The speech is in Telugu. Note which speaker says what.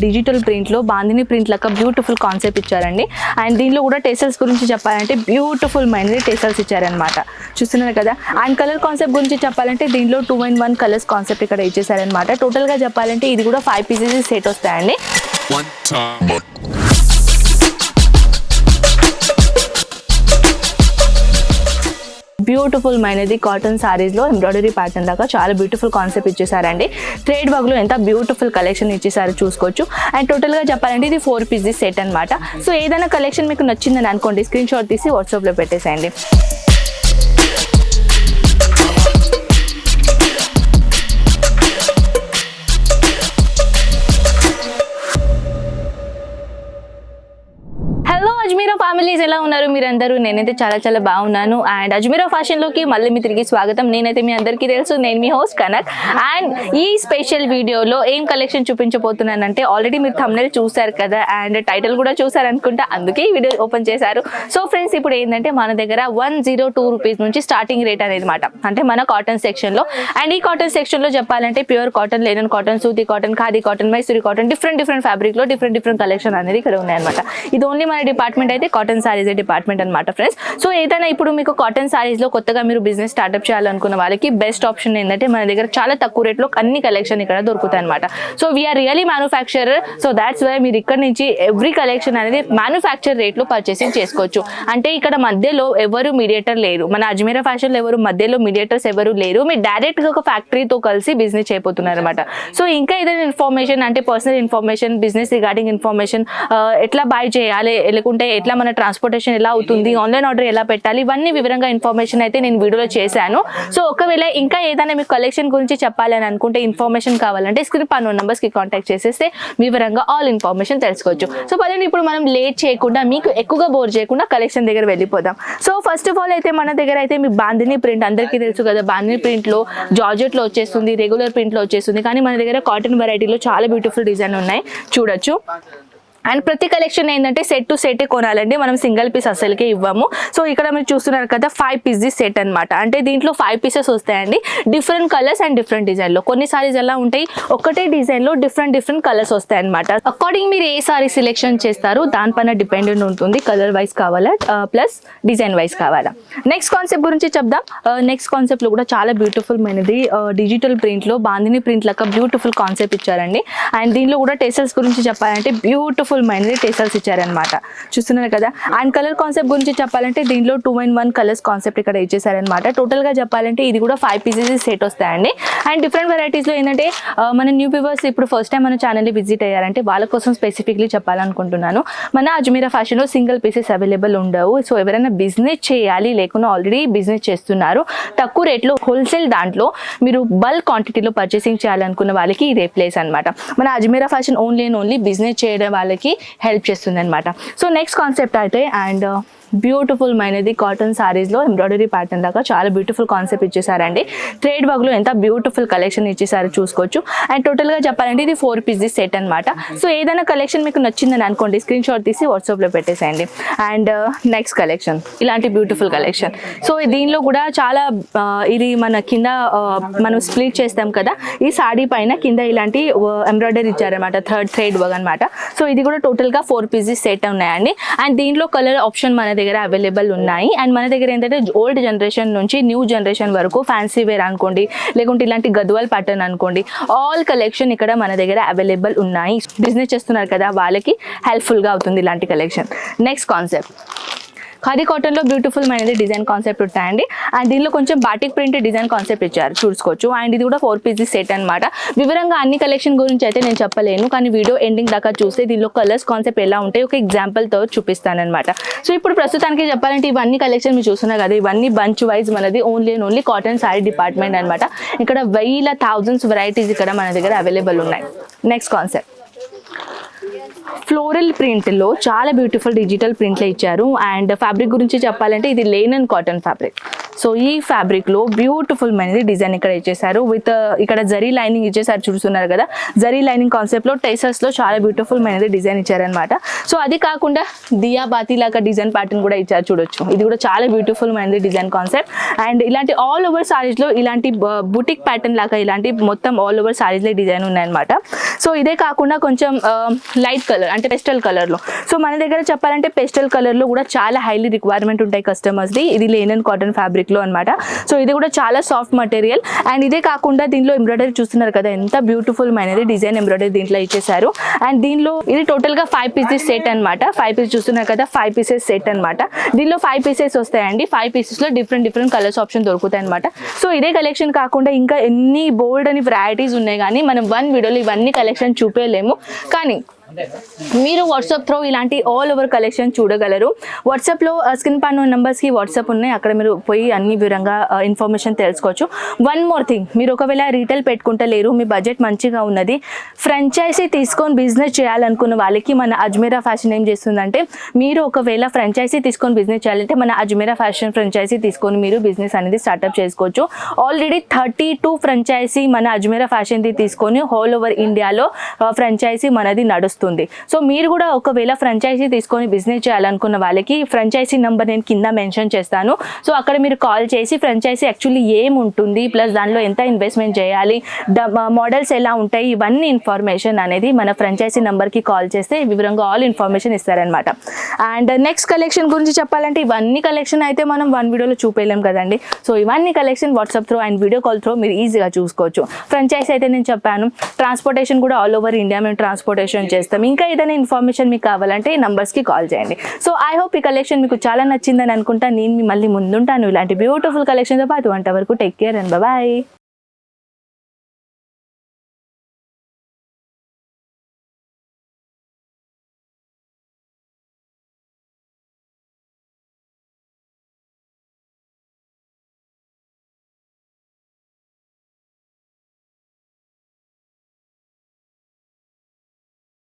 Speaker 1: డిజిటల్ ప్రింట్ లో బాందిని ప్రింట్ లెక్క బ్యూటిఫుల్ కాన్సెప్ట్ ఇచ్చారండి. అండ్ దీనిలో కూడా టెసల్స్ గురించి చెప్పాలంటే బ్యూటిఫుల్ మైనరీ టెసల్స్ ఇచ్చారనమాట. చూస్తున్నారు కదా. అండ్ కలర్ కాన్సెప్ట్ గురించి చెప్పాలంటే దీనిలో 2-in-1 కలర్స్ కాన్సెప్ట్ ఇక్కడ ఇచ్చేసారనమాట. టోటల్ గా చెప్పాలంటే ఇది కూడా 5 పీసెస్ సెట్ వస్తాయండి. బ్యూటిఫుల్ మైనది కాటన్ సారీస్ లో ఎంబ్రాయిడరీ ప్యాటర్న్ లాగా చాలా బ్యూటిఫుల్ కాన్సెప్ట్ ఇచ్చేసారండి. థ్రెడ్ వర్క్ లో ఎంత బ్యూటిఫుల్ కలెక్షన్ ఇచ్చేసారో చూసుకోవచ్చు. అండ్ టోటల్ గా చెప్పాలంటే ఇది 4 పీసెస్ సెట్ అనమాట. సో ఏదైనా కలెక్షన్ మీకు నచ్చిందని అనుకోండి, స్క్రీన్ షాట్ తీసి వాట్సాప్ లో పెట్టేసేయండి. అజ్మీరా ఫ్యామిలీస్ ఎలా ఉన్నారు మీరందరూ? నేనైతే చాలా బాగున్నాను. అండ్ అజ్మీరా ఫ్యాషన్ లోకి మళ్ళీ మీ తిరిగి స్వాగతం. నేనైతే మీ అందరికీ తెలుసు, నేను మీ హోస్ట్ కనక్. అండ్ ఈ స్పెషల్ వీడియోలో ఏం కలెక్షన్ చూపించబోతున్నానంటే ఆల్రెడీ మీరు థంబ్నెయిల్ చూసారు కదా, అండ్ టైటిల్ కూడా చూసారు అనుకుంటా, అందుకే ఈ వీడియో ఓపెన్ చేశారు. సో ఫ్రెండ్స్, ఇప్పుడు ఏంటంటే మన దగ్గర 102 రూపీస్ నుంచి స్టార్టింగ్ రేట్ అనేది మాట, అంటే మన కాటన్ సెక్షన్ లో. అండ్ ఈ కాటన్ సెక్షన్ లో చెప్పాలంటే ప్యూర్ కాటన్, లెనన్ కాటన్, సూతి కాటన్, ఖాదీ కాటన్, మైసూరి కాటన్, డిఫరెంట్ ఫ్యాబ్రిక్ లో డిఫరెంట్ కలెక్షన్ అనేది ఇక్కడ ఉన్నాయన్నమాట. ఇది ఓన్లీ మన డిపార్ట్మెంట్ అయితే కాటన్ సారీస్ డిపార్ట్మెంట్ అనమాట ఫ్రెండ్స్. సో ఏదైనా ఇప్పుడు మీకు కాటన్ సారీస్ లో కొత్తగా మీరు బిజినెస్ స్టార్ట్అప్ చేయాలనుకున్న వాళ్ళకి బెస్ట్ ఆప్షన్ ఏంటంటే మన దగ్గర చాలా తక్కువ రేట్ లో అన్ని కలెక్షన్ ఇక్కడ దొరుకుతాయి అనమాట. So we are really manufacturer. So that's why మీరు ఇక్కడ నుంచి ఎవ్రీ కలెక్షన్ అనేది మ్యానుఫ్యాక్చర్ రేట్ లో పర్చేసింగ్ చేసుకోవచ్చు. అంటే ఇక్కడ మధ్యలో ఎవరు మీడియేటర్ లేరు. మన అజ్మీరా ఫ్యాషన్ లో ఎవరు మధ్యలో మీడియేటర్స్ ఎవరు లేరు. మీరు డైరెక్ట్ గా ఒక ఫ్యాక్టరీతో కలిసి బిజినెస్ చేయబోతున్నారు అనమాట. సో ఇంకా ఏదైనా ఇన్ఫర్మేషన్ అంటే personal information, business regarding information, ఎట్లా బై చేయాలి, లేకుంటే ఎట్లా మన ట్రాన్స్పోర్టేషన్ ఎలా అవుతుంది, ఆన్లైన్ ఆర్డర్ ఎలా పెట్టాలి, ఇవన్నీ వివరంగా ఇన్ఫర్మేషన్ అయితే నేను వీడియోలో చేశాను. సో ఒకవేళ ఇంకా ఏదైనా మీకు కలెక్షన్ గురించి చెప్పాలని అనుకుంటే, ఇన్ఫర్మేషన్ కావాలంటే స్క్రీన్ పైన నంబర్స్ కి కాంటాక్ట్ చేసేస్తే వివరంగా ఆల్ ఇన్ఫర్మేషన్ తెలుసుకోవచ్చు. సో పదండి ఇప్పుడు మనం లేట్ చేయకుండా, మీకు ఎక్కువగా బోర్ చేయకుండా కలెక్షన్ దగ్గర వెళ్ళిపోదాం. సో ఫస్ట్ ఆఫ్ ఆల్ అయితే మన దగ్గర అయితే మీ బాందిని ప్రింట్ అందరికీ తెలుసు కదా. బాందిని ప్రింట్ లో జార్జెట్ లో వచ్చేస్తుంది, రెగ్యులర్ ప్రింట్ లో వచ్చేస్తుంది. కానీ మన దగ్గర కాటన్ వెరైటీలో చాలా బ్యూటిఫుల్ డిజైన్ ఉన్నాయి, చూడొచ్చు. అండ్ ప్రతి కలెక్షన్ ఏంటంటే సెట్ టు సెట్ కొనాలండి, మనం సింగిల్ పీస్ అసలుకే ఇవ్వము. సో ఇక్కడ మీరు చూస్తున్నారు కదా 5 పీసెస్ సెట్ అనమాట. అంటే దీంట్లో 5 పీసెస్ వస్తాయండి, different colours and different design లో. కొన్ని సారీస్ ఎలా ఉంటాయి, ఒకటే డిజైన్ లో డిఫరెంట్ కలర్స్ వస్తాయి అనమాట. అకార్డింగ్ మీరు ఏ సారీ సెలెక్షన్ చేస్తారో దానిపైన డిపెండెంట్ ఉంటుంది, కలర్ వైజ్ కావాలా ప్లస్ డిజైన్ వైజ్ కావాలా. నెక్స్ట్ కాన్సెప్ట్ గురించి చెప్దాం. నెక్స్ట్ కాన్సెప్ట్ లో కూడా చాలా బ్యూటిఫుల్ మైనది డిజిటల్ ప్రింట్ లో బాందిని ప్రింట్ లెక్క బ్యూటిఫుల్ కాన్సెప్ట్ ఇచ్చారండి. అండ్ దీనిలో కూడా టెసల్స్ గురించి చెప్పాలంటే బ్యూటిఫుల్ మైనరీ టెసల్స్ ఇచ్చారనమాట. చూస్తున్నారు కదా. అండ్ కలర్ కాన్సెప్ట్ గురించి చెప్పాలంటే దీనిలో 2-in-1 కలర్స్ కాన్సెప్ట్ ఇక్కడ ఇచ్చేసారనమాట. టోటల్ గా చెప్పాలంటే ఇది కూడా 5 పీసెస్ సెట్ వస్తాయండి. అండ్ డిఫరెంట్ వెరైటీస్ లో ఏంటంటే మన న్యూ వ్యూవర్స్ ఇప్పుడు ఫస్ట్ టైం మన ఛానల్ ని విజిట్ అయ్యారంటే వాళ్ళ కోసం స్పెసిఫిక్లీ చెప్పాలనుకుంటున్నాను. మన అజ్మీరా ఫ్యాషన్ లో సింగిల్ పీసెస్ అవైలబుల్ ఉండవు. సో ఎవరైనా బిజినెస్ చేయాలి, లేకుండా ఆల్రెడీ బిజినెస్ చేస్తున్నారు, తక్కువ రేట్లో హోల్సేల్ దాంట్లో మీరు బల్క్ క్వాంటిటీలో పర్చేసింగ్ చేయాలనుకున్న వాళ్ళకి ఇదే ప్లేస్ అనమాట. మన అజ్మీరా ఫ్యాషన్ ఓన్లీ బిజినెస్ చేయడం వాళ్ళకి హెల్ప్ చేస్తుంది అనమాట. సో నెక్స్ట్ కాన్సెప్ట్ అయితే అండ్ బ్యూటిఫుల్ మైనది కాటన్ సారీస్ లో ఎంబ్రాయిడరీ ప్యాటర్న్ లాగా చాలా బ్యూటిఫుల్ కాన్సెప్ట్ ఇచ్చేసారండి. థ్రెడ్ వర్క్ లో ఎంత బ్యూటిఫుల్ కలెక్షన్ ఇచ్చేసారో చూసుకోవచ్చు. అండ్ టోటల్ గా చెప్పాలంటే ఇది 4 పీసెస్ సెట్ అనమాట. సో ఏదైనా కలెక్షన్ మీకు నచ్చిందని అనుకోండి, స్క్రీన్ షాట్ తీసి వాట్సాప్ లో పెట్టేసేయండి. అండ్ నెక్స్ట్ కలెక్షన్ ఇలాంటి బ్యూటిఫుల్ కలెక్షన్. సో దీనిలో కూడా చాలా ఇది మన కింద మనం స్ప్లిట్ చేస్తాం కదా, ఈ సాడీ పైన కింద ఇలాంటి ఎంబ్రాయిడరీ ఇచ్చారనమాట, థ్రెడ్ వర్క్ అనమాట. సో ఇది కూడా టోటల్ గా 4 పీసెస్ సెట్ ఉన్నాయండి. అండ్ దీంట్లో కలర్ ఆప్షన్ మన దగ్గర అవైలబుల్ ఉన్నాయి. అండ్ మన దగ్గర ఏంటంటే ఓల్డ్ జనరేషన్ నుంచి న్యూ జనరేషన్ వరకు ఫ్యాన్సీ వేర్ అనుకోండి, లేకుంటే ఇలాంటి గద్వాల్ ప్యాటర్న్ అనుకోండి, ఆల్ కలెక్షన్ ఇక్కడ మన దగ్గర అవైలబుల్ ఉన్నాయి. బిజినెస్ చేస్తున్నారు కదా వాళ్ళకి హెల్ప్ఫుల్ గా అవుతుంది ఇలాంటి collection. Next concept khadi cotton లో బ్యూటిఫుల్ మైనది డిజైన్ కాన్సెప్ట్ ఉంటాయండి. అండ్ దీనిలో కొంచెం బాటిక్ ప్రింట్ డిజైన్ కాన్సెప్ట్ ఇచ్చారు, చూసుకోవచ్చు. అండ్ ఇది కూడా 4 పీసెస్ సెట్ అనమాట. వివరంగా అన్ని కలెక్షన్ గురించి అయితే నేను చెప్పలేను, కానీ వీడియో ఎండింగ్ దాకా చూస్తే దీనిలో కలర్స్ కాన్సెప్ట్ ఎలా ఉంటాయి ఒక ఎగ్జాంపుల్ తో చూపిస్తాను అనమాట. సో ఇప్పుడు ప్రస్తుతానికి చెప్పాలంటే ఇవన్నీ కలెక్షన్ మీరు చూస్తున్నారు కదా, ఇవన్నీ బంచ్ వైజ్ మనది ఓన్లీ కాటన్ సారీ డిపార్ట్మెంట్ అనమాట. ఇక్కడ 1000 వెరైటీస్ ఇక్కడ మన దగ్గర అవైలబుల్ ఉన్నాయి. నెక్స్ట్ కాన్సెప్ట్ ఫ్లోరల్ ప్రింట్ లో చాలా బ్యూటిఫుల్ డిజిటల్ ప్రింట్లు ఇచ్చారు. అండ్ ఫ్యాబ్రిక్ గురించి చెప్పాలంటే ఇది లెనన్ కాటన్ ఫ్యాబ్రిక్. సో ఈ ఫ్యాబ్రిక్లో బ్యూటిఫుల్ అనేది డిజైన్ ఇక్కడ ఇచ్చేసారు విత్ ఇక్కడ జరీ లైనింగ్ ఇచ్చేసారు చూస్తున్నారు కదా. జరీ లైనింగ్ కాన్సెప్ట్లో టెసర్స్లో చాలా బ్యూటిఫుల్ అనేది డిజైన్ ఇచ్చారనమాట. సో అది కాకుండా దియా బాతి లాగా డిజైన్ ప్యాటర్న్ కూడా ఇచ్చారు చూడొచ్చు. ఇది కూడా చాలా బ్యూటిఫుల్ అనేది డిజైన్ కాన్సెప్ట్. అండ్ ఇలాంటి ఆల్ ఓవర్ సారీస్లో ఇలాంటి బుటిక్ ప్యాటర్న్ లాగా ఇలాంటి మొత్తం ఆల్ ఓవర్ సారీస్లో డిజైన్ ఉన్నాయన్నమాట. సో ఇదే కాకుండా కొంచెం లైట్ కలర్ అంటే పెస్టల్ కలర్లో. సో మన దగ్గర చెప్పాలంటే పెస్టల్ కలర్లో కూడా చాలా హైలీ రిక్వైర్మెంట్ ఉంటాయి కస్టమర్స్ది. ఇది లేనన్ కాటన్ ఫ్యాబ్రిక్లో అనమాట. సో ఇది కూడా చాలా సాఫ్ట్ మటీరియల్. అండ్ ఇదే కాకుండా దీనిలో ఎంబ్రాయిడరీ చూస్తున్నారు కదా ఎంత బ్యూటిఫుల్ అనేది డిజైన్ ఎంబ్రాయిడరీ దీంట్లో ఇచ్చేసారు. అండ్ దీనిలో ఇది టోటల్గా 5 పీసెస్ సెట్ అనమాట. 5 పీసెస్ చూస్తున్నారు కదా 5 పీసెస్ సెట్ అనమాట. దీనిలో 5 పీసెస్ వస్తాయండి. 5 పీసెస్లో డిఫరెంట్ కలర్స్ ఆప్షన్ దొరుకుతాయి అనమాట. సో ఇదే కలెక్షన్ కాకుండా ఇంకా ఎన్ని బోల్డ్ అని వెరైటీస్ ఉన్నాయి కానీ మనం వన్ వీడియోలో ఇవన్నీ కలెక్షన్ చూపేయలేము. కానీ మీరు వాట్సాప్ త్రూ ఇలాంటి ఆల్ ఓవర్ కలెక్షన్ చూడగలరు. వాట్సాప్లో స్క్రీన్ పైన నెంబర్స్కి వాట్సాప్ ఉన్నాయి. అక్కడ మీరు పోయి అన్ని వివరంగా ఇన్ఫర్మేషన్ తెలుసుకోవచ్చు. వన్ మోర్ థింగ్, మీరు ఒకవేళ రీటైల్ పెట్టుకుంటలేరు, మీ బడ్జెట్ మంచిగా ఉన్నది, ఫ్రాంచైజీ తీసుకొని బిజినెస్ చేయాలనుకున్న వాళ్ళకి మన అజ్మీరా ఫ్యాషన్ ఏం చేస్తుందంటే, మీరు ఒకవేళ ఫ్రాంచైజీ తీసుకొని బిజినెస్ చేయాలంటే మన అజ్మీరా ఫ్యాషన్ ఫ్రాంచైజీ తీసుకొని మీరు బిజినెస్ అనేది స్టార్ట్అప్ చేసుకోవచ్చు. ఆల్రెడీ 32 ఫ్రాంచైజీ మన అజ్మీరా ఫ్యాషన్ది తీసుకొని ఆల్ ఓవర్ ఇండియాలో ఫ్రాంచైజీ మనది నడుస్తుంది. సో మీరు కూడా ఒకవేళ ఫ్రాంచైజీ తీసుకొని బిజినెస్ చేయాలనుకున్న వాళ్ళకి ఫ్రాంచైజీ నెంబర్ నేను కింద మెన్షన్ చేస్తాను. సో అక్కడ మీరు కాల్ చేసి ఫ్రాంచైజీ యాక్చువల్లీ ఏముంటుంది, ప్లస్ దానిలో ఎంత ఇన్వెస్ట్మెంట్ చేయాలి, మోడల్స్ ఎలా ఉంటాయి, ఇవన్నీ ఇన్ఫర్మేషన్ అనేది మన ఫ్రాంచైజీ నెంబర్కి కాల్ చేస్తే వివరంగా ఆల్ ఇన్ఫర్మేషన్ ఇస్తారనమాట. అండ్ నెక్స్ట్ కలెక్షన్ గురించి చెప్పాలంటే ఇవన్నీ కలెక్షన్ అయితే మనం వన్ వీడియోలో చూపేయలేం కదండి. సో ఇవన్నీ collection WhatsApp through and video call through మీరు ఈజీగా చూసుకోవచ్చు. ఫ్రాంచైజీ అయితే నేను చెప్పాను, ట్రాన్స్పోర్టేషన్ కూడా ఆల్ ఓవర్ ఇండియా మేము ట్రాన్స్పోర్టేషన్ చేస్తాం. ఇంకా ఏదైనా ఇన్ఫర్మేషన్ మీకు కావాలంటే ఈ నంబర్స్కి కాల్ చేయండి. సో ఐ హోప్ ఈ కలెక్షన్ మీకు చాలా నచ్చిందని అనుకుంటా. నేను మళ్ళీ ముందుంటాను ఇలాంటి బ్యూటిఫుల్ కలెక్షన్తో పాటు. అంతవరకు టేక్ కేర్ అండ్ బాయ్.